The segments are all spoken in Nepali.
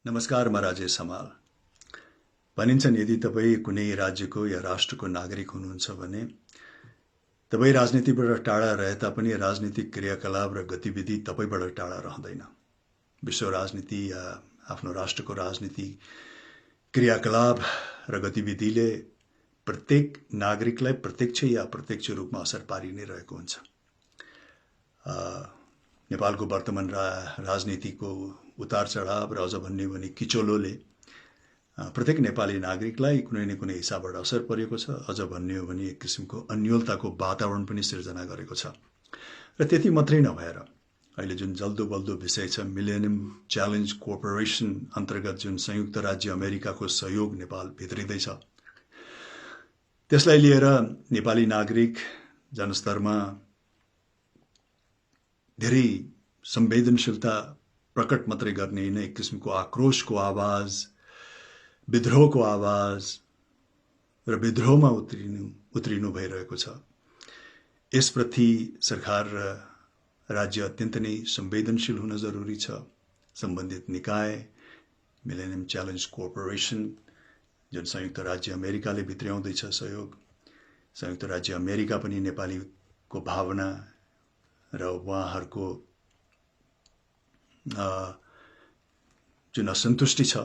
नमस्कार, म राजेश हमाल। भनिन्छन् यदि तपाईँ कुनै राज्यको या राष्ट्रको नागरिक हुनुहुन्छ भने तपाईँ राजनीतिबाट टाढा रहे तापनि राजनीतिक क्रियाकलाप र गतिविधि तपाईबाट टाढा रहँदैन। विश्व राजनीति या आफ्नो राष्ट्रको राजनीति क्रियाकलाप र गतिविधिले प्रत्येक नागरिकलाई प्रत्यक्ष या अप्रत्यक्ष रूपमा असर पारि नै रहेको हुन्छ। नेपालको वर्तमान राजनीतिको उतार चढाव र अझ भन्ने भने किचोलोले प्रत्येक नेपाली नागरिकलाई कुनै न कुनै हिसाबबाट असर परेको छ। अझ भन्ने हो भने एक किसिमको अन्योलताको वातावरण पनि सिर्जना गरेको छ। र त्यति मात्रै नभएर अहिले जुन जल्दो बल्दो विषय छ मिलेनियम च्यालेन्ज कोर्पोरेसन अन्तर्गत जुन संयुक्त राज्य अमेरिकाको सहयोग नेपाल भित्रिँदैछ, त्यसलाई लिएर नेपाली नागरिक जनस्तरमा धेरै संवेदनशीलता प्रकट मात्रै गर्ने होइन, एक किसिमको आक्रोशको आवाज, विद्रोहको आवाज र विद्रोहमा उत्रिनु भइरहेको छ। यसप्रति सरकार र राज्य अत्यन्त नै संवेदनशील हुन जरुरी छ। सम्बन्धित निकाय मिलेनियम च्यालेन्ज कोर्पोरेसन जुन संयुक्त राज्य अमेरिकाले भित्र्याउँदैछ सहयोग, संयुक्त राज्य अमेरिका पनि नेपालीको भावना र उहाँहरूको जुन असन्तुष्टि छ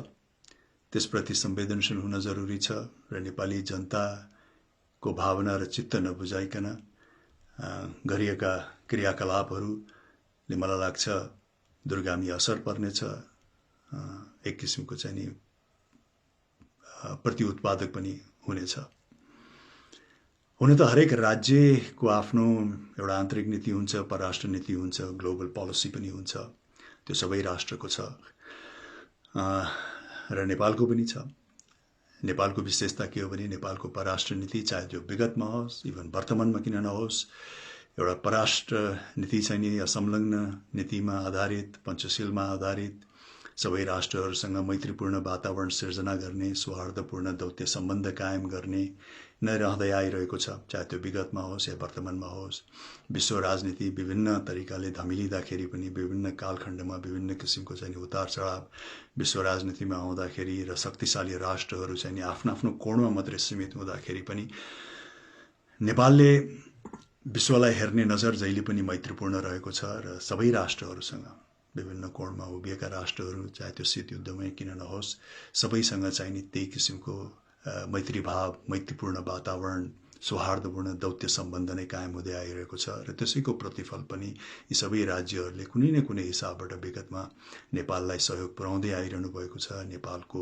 त्यसप्रति संवेदनशील हुन जरुरी छ र नेपाली जनताको भावना र चित्त नबुझाइकन गरिएका क्रियाकलापहरूले मलाई लाग्छ दूरगामी असर पर्नेछ। एक किसिमको चाहिँ नि प्रतिउत्पादक पनि हुनेछ। हुन त हरेक राज्यको आफ्नो एउटा आन्तरिक नीति हुन्छ, परराष्ट्र नीति हुन्छ, ग्लोबल पोलिसी पनि हुन्छ। त्यो सबै राष्ट्रको छ र नेपालको पनि छ। नेपालको विशेषता के हो भने नेपालको परराष्ट्र नीति चाहे जो विगतमा होस्, इभन वर्तमानमा किन नहोस्, एउटा परराष्ट्र नीति चाहिँ नि संलग्न नीतिमा आधारित, पञ्चशीलमा आधारित, सबै राष्ट्रहरूसँग मैत्रीपूर्ण वातावरण सिर्जना गर्ने, सौहार्दपूर्ण दौत्य सम्बन्ध कायम गर्ने नै रहँदै आइरहेको छ, चाहे त्यो विगतमा होस् या वर्तमानमा होस्। विश्व राजनीति विभिन्न तरिकाले धमिलिँदाखेरि पनि विभिन्न कालखण्डमा विभिन्न किसिमको चाहिँ उतार चढाव विश्व राजनीतिमा आउँदाखेरि र शक्तिशाली राष्ट्रहरू चाहिँ आफ्नो आफ्नो कोणमा मात्रै सीमित हुँदाखेरि पनि नेपालले विश्वलाई हेर्ने नजर जहिले पनि मैत्रीपूर्ण रहेको छ र सबै राष्ट्रहरूसँग विभिन्न कोणमा उभिएका राष्ट्रहरू चाहे त्यो शीत युद्धमै किन नहोस्, सबैसँग चाहिँ नि त्यही किसिमको मैत्री भाव, मैत्रीपूर्ण वातावरण, सौहार्दपूर्ण दौत्य सम्बन्ध नै कायम हुँदै आइरहेको छ र त्यसैको प्रतिफल पनि यी सबै राज्यहरूले कुनै न कुनै हिसाबबाट विगतमा नेपाललाई सहयोग पुर्याउँदै आइरहनु भएको छ। नेपालको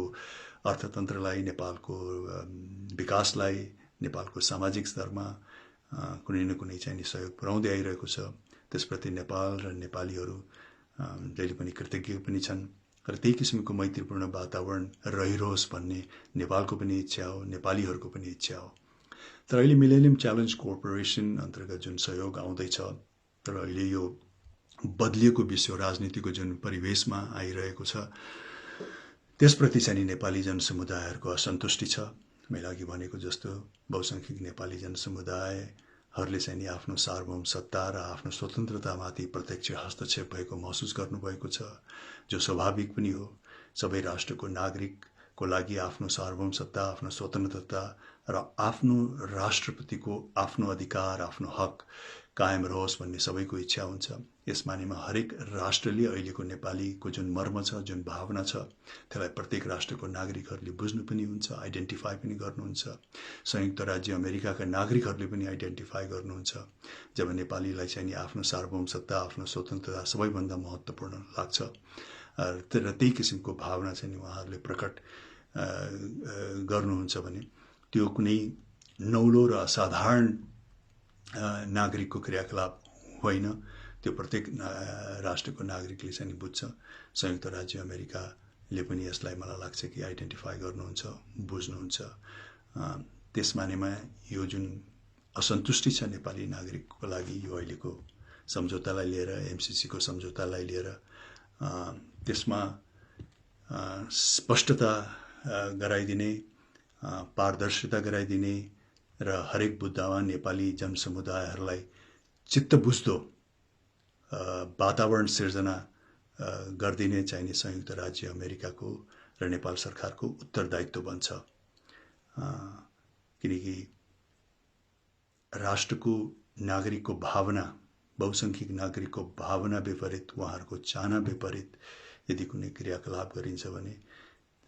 अर्थतन्त्रलाई, नेपालको विकासलाई, नेपालको सामाजिक स्तरमा कुनै न कुनै चाहिँ सहयोग पुर्याउँदै आइरहेको छ। त्यसप्रति नेपाल र नेपालीहरू जहिले पनि कृतज्ञ पनि छन् र त्यही किसिमको मैत्रीपूर्ण वातावरण रहिरहोस् भन्ने नेपालको पनि इच्छा हो, नेपालीहरूको पनि इच्छा हो। तर अहिले मिलेनियम च्यालेन्ज कोर्पोरेसन अन्तर्गत जुन सहयोग आउँदैछ तर अहिले यो बदलिएको विश्व राजनीतिको जुन परिवेशमा आइरहेको छ त्यसप्रति चाहिँ नेपाली जनसमुदायहरूको असन्तुष्टि छ। मैले अघि भनेको जस्तो बहुसंख्यक नेपाली जनसमुदायहरूले चाहिँ नि आफ्नो सार्वभौम सत्ता र आफ्नो स्वतन्त्रतामाथि प्रत्यक्ष हस्तक्षेप भएको महसुस गर्नुभएको छ, जो स्वाभाविक पनि हो। सबै राष्ट्रको नागरिकको लागि आफ्नो सार्वभौम सत्ता, आफ्नो स्वतन्त्रता र आफ्नो राष्ट्रपतिको आफ्नो अधिकार, आफ्नो हक कायम रहोस् भन्ने सबैको इच्छा हुन्छ। यस मानेमा हरेक राष्ट्रले अहिलेको नेपालीको जुन मर्म छ, जुन भावना छ, त्यसलाई प्रत्येक राष्ट्रको नागरिकहरूले बुझ्नु पनि हुन्छ, आइडेन्टिफाई पनि गर्नुहुन्छ। संयुक्त राज्य अमेरिकाका नागरिकहरूले पनि आइडेन्टिफाई गर्नुहुन्छ। जब नेपालीलाई चाहिँ आफ्नो सार्वभौम सत्ता, आफ्नो स्वतन्त्रता सबैभन्दा महत्त्वपूर्ण लाग्छ र त्यही किसिमको भावना चाहिँ उहाँहरूले प्रकट गर्नुहुन्छ भने त्यो कुनै नौलो र असाधारण नागरिकको क्रियाकलाप होइन। त्यो प्रत्येक राष्ट्रको नागरिकले चाहिँ बुझ्छ। संयुक्त राज्य अमेरिकाले पनि यसलाई मलाई लाग्छ कि आइडेन्टिफाई गर्नुहुन्छ, बुझ्नुहुन्छ। त्यस मानेमा यो जुन असन्तुष्टि छ नेपाली नागरिकको लागि यो अहिलेको सम्झौतालाई लिएर, एमसिसीको सम्झौतालाई लिएर, त्यसमा स्पष्टता गराइदिने, पारदर्शिता गराइदिने र हरेक बुद्धमा नेपाली जनसमुदायहरूलाई चित्त बुझ्दो वातावरण सिर्जना गरिदिने चाहिने संयुक्त राज्य अमेरिकाको र नेपाल सरकारको उत्तरदायित्व बन्छ। किनकि राष्ट्रको नागरिकको भावना, बहुसंख्यक नागरिकको भावना विपरीत, उहाँहरूको चाहना विपरीत यदि कुनै क्रियाकलाप गरिन्छ भने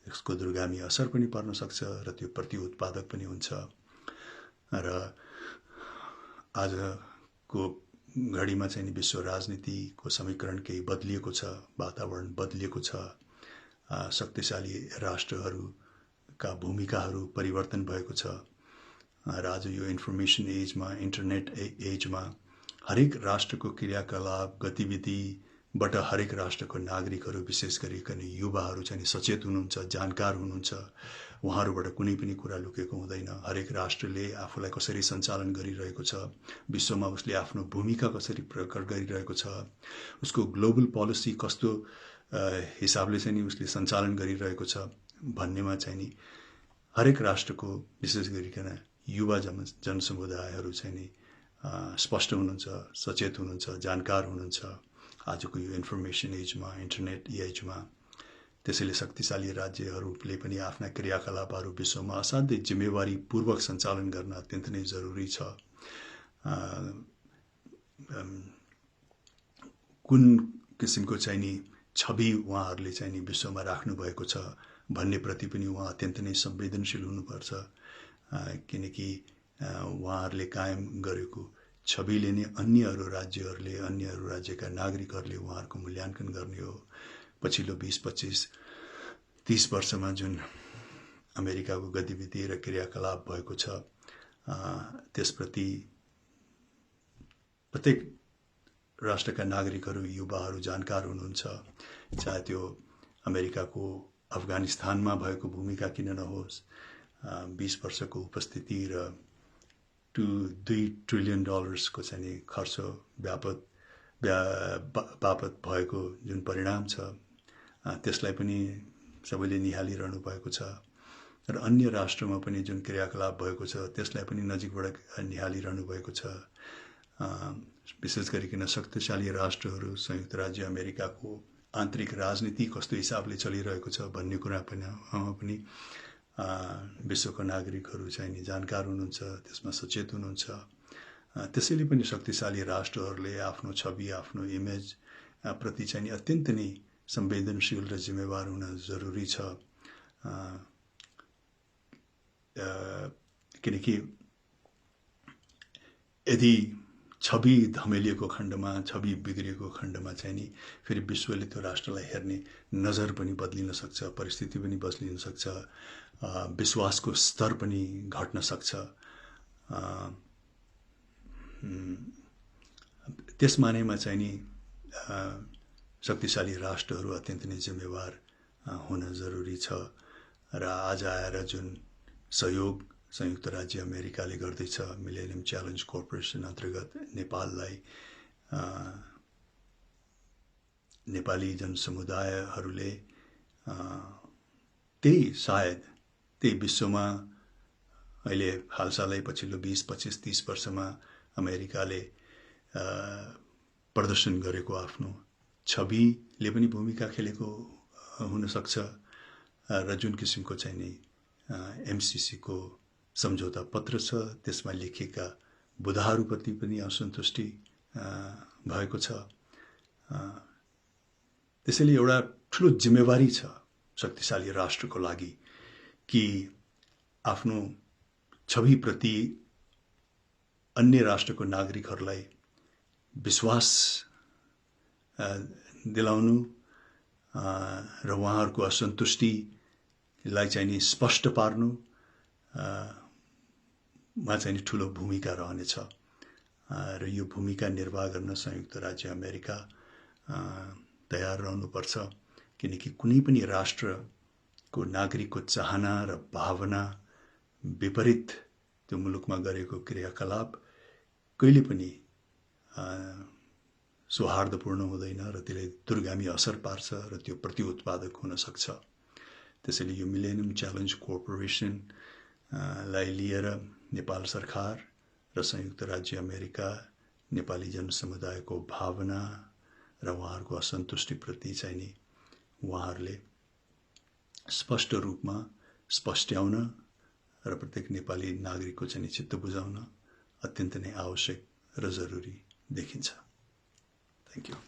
यसको दूरगामी असर पनि पर्न सक्छ र त्यो प्रति उत्पादक पनि हुन्छ। र आजको घडीमा चाहिँ विश्व राजनीतिको समीकरण केही बदलिएको छ, वातावरण बदलिएको छ, शक्तिशाली राष्ट्रहरूका भूमिकाहरू परिवर्तन भएको छ र आज यो इन्फर्मेसन एजमा, इन्टरनेट एजमा हरेक राष्ट्रको क्रियाकलाप गतिविधिबाट हरेक राष्ट्रको नागरिकहरू, विशेष गरिकन युवाहरू चाहिँ सचेत हुनुहुन्छ, जानकार हुनुहुन्छ। उहाँहरूबाट कुनै पनि कुरा लुकेको हुँदैन। हरेक राष्ट्रले आफूलाई कसरी सञ्चालन गरिरहेको छ, विश्वमा उसले आफ्नो भूमिका कसरी प्रकट गरिरहेको छ, उसको ग्लोबल पोलिसी कस्तो हिसाबले चाहिँ उसले सञ्चालन गरिरहेको छ भन्नेमा चाहिँ नि हरेक राष्ट्रको विशेष गरिकन युवा जनसमुदायहरू चाहिँ नि स्पष्ट हुनुहुन्छ, सचेत हुनुहुन्छ, जानकार हुनुहुन्छ आजको यो इन्फर्मेसन एजमा, इन्टरनेट एजमा। त्यसैले शक्तिशाली राज्यहरूले पनि आफ्ना क्रियाकलापहरू विश्वमा असाध्यै जिम्मेवारीपूर्वक सञ्चालन गर्न अत्यन्त नै जरुरी छ। कुन किसिमको चाहिँ नि छवि उहाँहरूले चाहिँ नि विश्वमा राख्नु भएको छ भन्ने प्रति पनि उहाँ अत्यन्त नै संवेदनशील हुनुपर्छ। किनकि उहाँहरूले कायम गरेको छविले नै अन्यहरू राज्यहरूले, अन्यहरू राज्यका नागरिकहरूले उहाँहरूको मूल्याङ्कन गर्ने हो। पछिल्लो 20-25-30 वर्षमा जुन अमेरिकाको गतिविधि र क्रियाकलाप भएको छ त्यसप्रति प्रत्येक राष्ट्रका नागरिकहरू, युवाहरू जानकार हुनुहुन्छ। चाहे त्यो अमेरिकाको अफगानिस्तानमा भएको भूमिका किन नहोस्, 20 वर्षको उपस्थिति र $2 ट्रिलियन को चाहिँ खर्च बापत भएको जुन परिणाम छ त्यसलाई पनि सबैले निहालिरहनु भएको छ र अन्य राष्ट्रमा पनि जुन क्रियाकलाप भएको छ त्यसलाई पनि नजिकबाट निहालिरहनु भएको छ। विशेष गरिकन शक्तिशाली राष्ट्रहरू, संयुक्त राज्य अमेरिकाको आन्तरिक राजनीति कस्तो हिसाबले चलिरहेको छ भन्ने कुरा पनि विश्वको नागरिकहरू चाहिँ नि जानकार हुनुहुन्छ, त्यसमा सचेत हुनुहुन्छ। त्यसैले पनि शक्तिशाली राष्ट्रहरूले आफ्नो छवि, आफ्नो इमेज प्रति चाहिँ नि अत्यन्त नै संवेदनशील र जिम्मेवार हुन जरुरी छ। किनकि यदि छवि धमेलिएको खण्डमा, छवि बिग्रिएको खण्डमा चाहिँ नि फेरि विश्वले त्यो राष्ट्रलाई हेर्ने नजर पनि बदलिन सक्छ, परिस्थिति पनि बदलिन सक्छ, विश्वासको स्तर पनि घट्न सक्छ। त्यस मानेमा चाहिँ नि शक्तिशाली राष्ट्रहरू अत्यन्त नै जिम्मेवार हुन जरुरी छ। र आज आएर जुन सहयोग संयुक्त राज्य अमेरिकाले गर्दैछ मिलेनियम च्यालेन्ज कर्पोरेसन अन्तर्गत नेपाललाई, नेपाली जनसमुदायहरूले सायद त्यही विश्वमा अहिले हालसालै पछिल्लो 20-25-30 वर्षमा अमेरिकाले प्रदर्शन गरेको आफ्नो छविले पनि भूमिका खेलेको हुनसक्छ र जुन किसिमको चाहिँ नि MCC को सम्झौता पत्र छ त्यसमा लेखिएका बुदाहरूप्रति पनि असन्तुष्टि भएको छ। त्यसैले एउटा ठुलो जिम्मेवारी छ शक्तिशाली राष्ट्रको लागि कि आफ्नो छविप्रति अन्य राष्ट्रको नागरिकहरूलाई विश्वास दिलाउनु र उहाँहरूको असन्तुष्टिलाई चाहिँ नि स्पष्ट पार्नु मा चाहिँ नि ठुलो भूमिका रहनेछ र यो भूमिका निर्वाह गर्न संयुक्त राज्य अमेरिका तयार रहनुपर्छ। किनकि कुनै पनि राष्ट्रको नागरिकको चाहना र भावना विपरीत त्यो मुलुकमा गरेको क्रियाकलाप कहिले पनि सौहार्दपूर्ण हुँदैन र त्यसले दूरगामी असर पार्छ र त्यो प्रति उत्पादक हुन सक्छ। त्यसैले यो मिलेनियम च्यालेन्ज कर्पोरेसन लाई लिएर नेपाल सरकार र संयुक्त राज्य अमेरिका नेपाली जनसमुदायको भावना र उहाँहरूको असन्तुष्टिप्रति चाहिँ नि उहाँहरूले स्पष्ट रूपमा स्पष्ट्याउन र प्रत्येक नेपाली नागरिकको चाहिँ नि चित्त बुझाउन अत्यन्त नै आवश्यक र जरुरी देखिन्छ। Thank you.